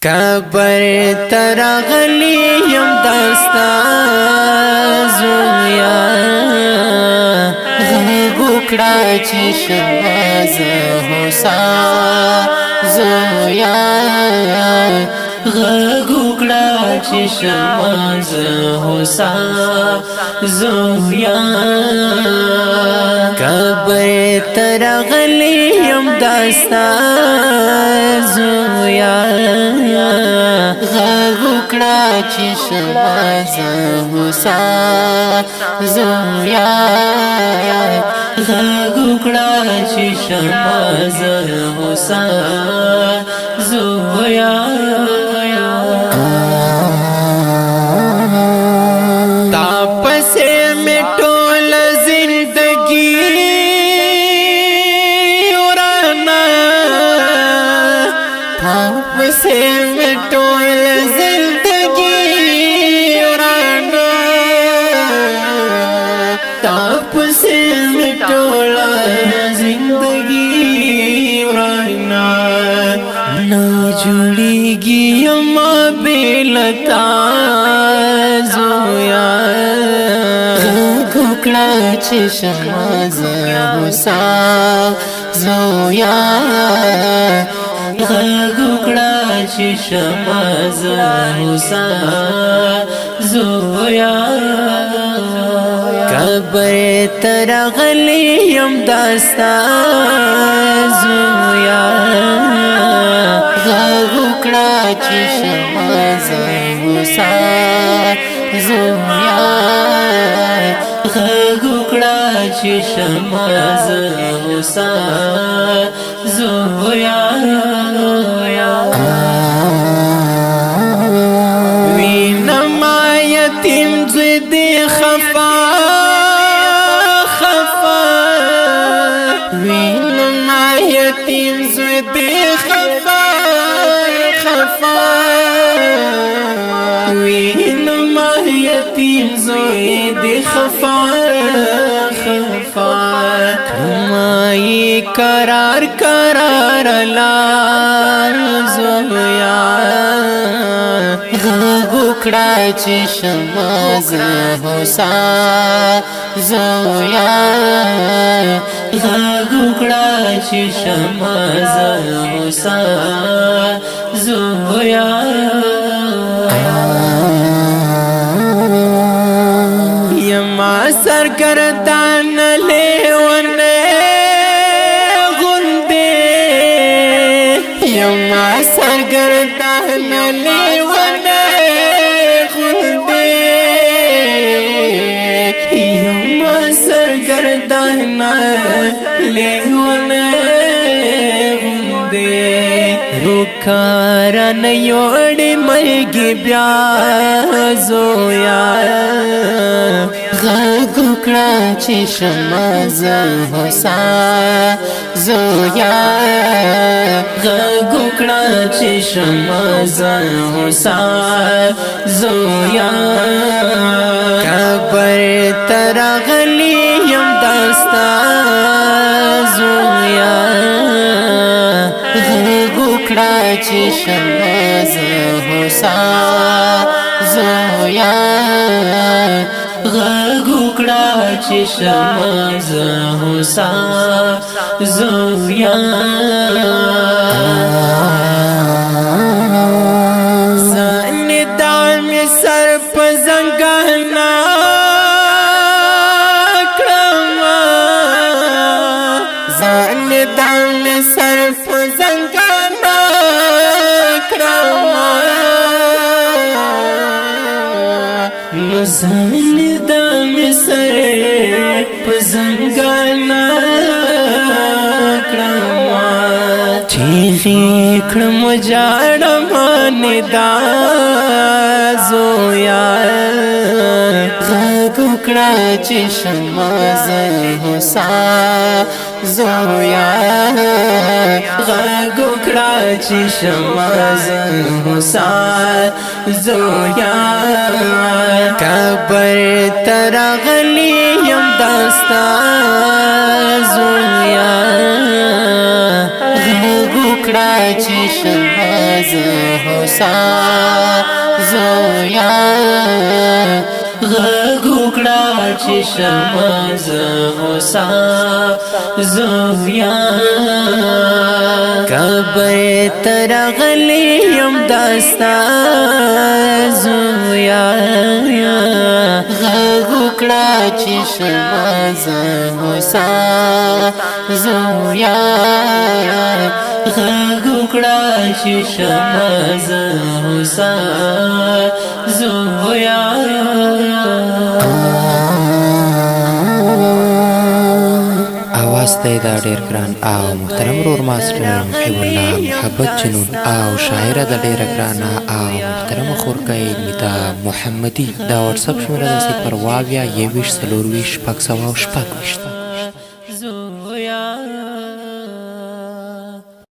کبر ترغلی یم دستا زویا غوکړه چې شماز هوسا زویا غوکړه چې شماز هوسا زویا کبر ترغلی یم دستا زویا غوکړه چې شماز هوسا زویا غوکړه چې شماز هوسا زویا تاپسه می ټول زندگی ورانه تاپسه می ټول زندگی ورانه تاپسه می ټول زندگی ورانه نا جوړیږي ما بلتا زویا غوکړه چې شماز هوسا زویا غوکړه چې شماز هوسا زویا کبر ترغلی یم دستا زویا غوکړه چې شماز هوسا زویا غوکړه چې شماز هوسا زویا وینما یتیم زید خفا وینما یتیم زید خفا وینما یتیم زید خفا کمائی قرار لار زویا غوکړه چې شماز هوسا زویا غوکړه چې شماز هوسا زویا یما سرګردان لیونه غوندې یما سرګردان لیونه غوندې یما سرګردان لیونه غوندې روکار نه یوړې مرګي بیا زویا غوکړه چې شماز هوسا زویا غوکړه چې شماز هوسا زویا کبر ترغلی یم دستا زویا غوکړه چې شماز هوسا زویا غوکړه چې شماز هوسا زویا ځان دام سر په زنګانا کړم ځان دام سر په زنګانا کړم ځان دام سر په زنګانا کړم چیغې کړم جاړم ندا زویا غوکړه چې شماز هوسا زویا غوکړه چې شماز هوسا زویا کبر ترغلی یم دستا زویا غوکړه چې شماز هوسا زویا غوکړه چې شمز هوسا زویا کبه ترغلی یم داستا زویا غوکړه چې شمز هوسا زویا غوکړه چې شمز هوسا زویا आवाज ته دا ډیر ګران او محترم رور ماستر محب الله محبت جنون او شاعر د ډیر ګران او محترم خورکای میتا محمدي دا واتس اپ شماره 0 22 21 4 25